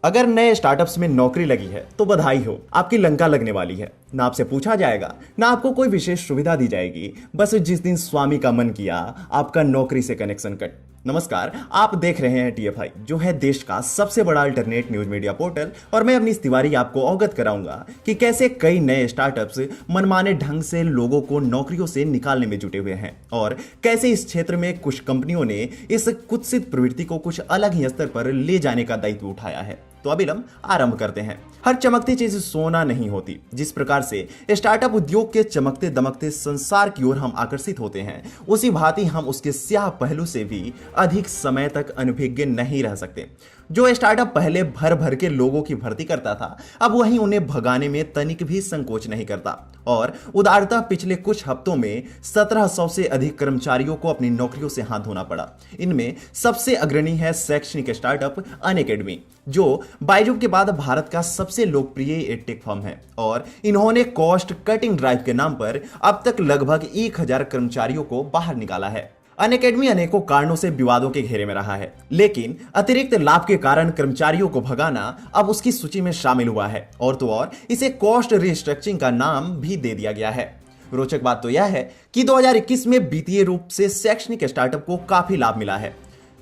अगर नए स्टार्टअप्स में नौकरी लगी है तो बधाई हो, आपकी लंका लगने वाली है। ना आपसे पूछा जाएगा, ना आपको कोई विशेष सुविधा दी जाएगी। बस जिस दिन स्वामी का मन किया, आपका नौकरी से कनेक्शन कट। नमस्कार, आप देख रहे हैं टीएफआई, जो है देश का सबसे बड़ा अल्टरनेट न्यूज मीडिया पोर्टल। और मैं अपनी तिवारी आपको अवगत कराऊंगा कि कैसे कई नए स्टार्टअप्स मनमाने ढंग से लोगों को नौकरियों से निकालने में जुटे हुए हैं, और कैसे इस क्षेत्र में कुछ कंपनियों ने इस कुत्सित प्रवृत्ति को कुछ अलग ही स्तर पर ले जाने का दायित्व उठाया है। तो अभी हम आरंभ करते हैं। हर चमकती चीज सोना नहीं होती। जिस प्रकार से स्टार्टअप उद्योग के चमकते दमकते संसार की ओर हम आकर्षित होते हैं, उसी भांति हम उसके स्याह पहलू से भी अधिक समय तक अनभिज्ञ नहीं रह सकते। जो स्टार्टअप पहले भर भर के लोगों की भर्ती करता था, अब वही उन्हें भगाने में तनिक भी संकोच नहीं करता। और उदारता पिछले कुछ हफ्तों में 1700 से अधिक कर्मचारियों को अपनी नौकरियों से हाथ धोना पड़ा। इनमें सबसे अग्रणी है शैक्षणिक स्टार्टअप अनअकैडमी, जो बायजू के बाद भारत का सबसे लोकप्रिय एडटेक फर्म है। और इन्होंने कॉस्ट कटिंग ड्राइव के नाम पर अब तक लगभग 1000 कर्मचारियों को बाहर निकाला है। अनअकैडमी अनेकों कारणों से विवादों के घेरे में रहा है, लेकिन अतिरिक्त लाभ के कारण कर्मचारियों को भगाना अब उसकी सूची में शामिल हुआ है। और तो और इसे कॉस्ट रिस्ट्रक्चरिंग का नाम भी दे दिया गया है। रोचक बात तो यह है कि 2021 में वित्तीय रूप से शैक्षणिक स्टार्टअप को काफी लाभ मिला है,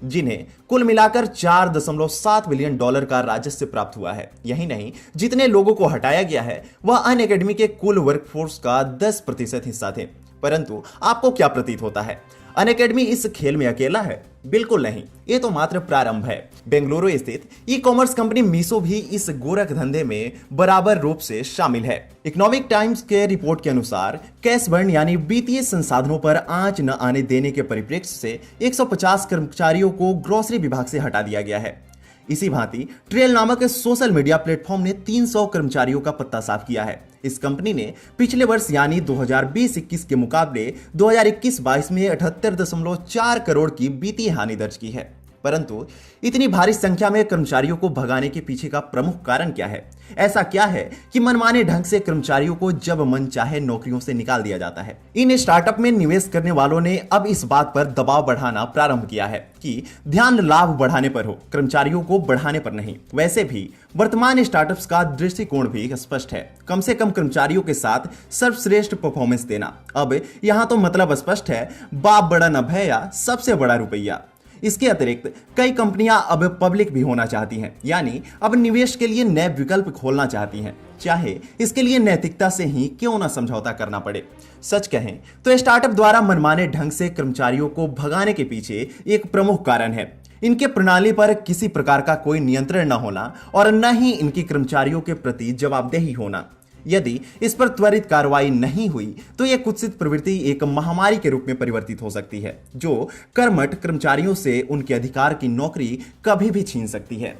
जिन्हें कुल मिलाकर $4.7 बिलियन का राजस्व प्राप्त हुआ है। यही नहीं, जितने लोगों को हटाया गया है वह अनअकैडमी के कुल वर्कफोर्स का 10% हिस्सा थे। परंतु आपको क्या प्रतीत होता है, अनअकैडमी इस खेल में अकेला है? बिल्कुल नहीं, ये तो मात्र प्रारंभ है। बेंगलुरु स्थित ई कॉमर्स कंपनी मीशो भी इस गोरख धंधे में बराबर रूप से शामिल है। इकोनॉमिक टाइम्स के रिपोर्ट के अनुसार कैश बर्न यानी वित्तीय संसाधनों पर आंच न आने देने के परिप्रेक्ष्य से 150 कर्मचारियों को ग्रोसरी विभाग से हटा दिया गया है। इसी भांति ट्रेल नामक सोशल मीडिया प्लेटफॉर्म ने 300 कर्मचारियों का पत्ता साफ किया है। इस कंपनी ने पिछले वर्ष यानी 2020-21 के मुकाबले 2021-22 में 78.4 करोड़ की वित्तीय हानि दर्ज की है। परंतु इतनी भारी संख्या में कर्मचारियों को भगाने के पीछे का प्रमुख कारण क्या है? ऐसा क्या है कि मनमाने ढंग से कर्मचारियों को जब मन चाहे नौकरियों से निकाल दिया जाता है? इन स्टार्टअप में निवेश करने वालों ने अब इस बात पर दबाव बढ़ाना प्रारंभ किया है कि ध्यान लाभ बढ़ाने पर हो, कर्मचारियों को बढ़ाने पर नहीं। वैसे भी वर्तमान स्टार्टअप्स का दृष्टिकोण भी स्पष्ट है, कम से कम कर्मचारियों के साथ सर्वश्रेष्ठ परफॉर्मेंस देना। अब यहां तो मतलब स्पष्ट है, बाप बड़ा न भैया, सबसे बड़ा रुपया। इसके अतिरिक्त कई कंपनियां अब पब्लिक भी होना चाहती हैं, यानी अब निवेश के लिए नए विकल्प खोलना चाहती हैं, चाहे इसके लिए नैतिकता से ही क्यों ना समझौता करना पड़े। सच कहें तो स्टार्टअप द्वारा मनमाने ढंग से कर्मचारियों को भगाने के पीछे एक प्रमुख कारण है इनके प्रणाली पर किसी प्रकार का कोई नियंत्रण न होना, और न ही इनकी कर्मचारियों के प्रति जवाबदेही होना। यदि इस पर त्वरित कार्रवाई नहीं हुई तो यह कुत्सित प्रवृत्ति एक महामारी के रूप में परिवर्तित हो सकती है, जो कर्मठ कर्मचारियों से उनके अधिकार की नौकरी कभी भी छीन सकती है।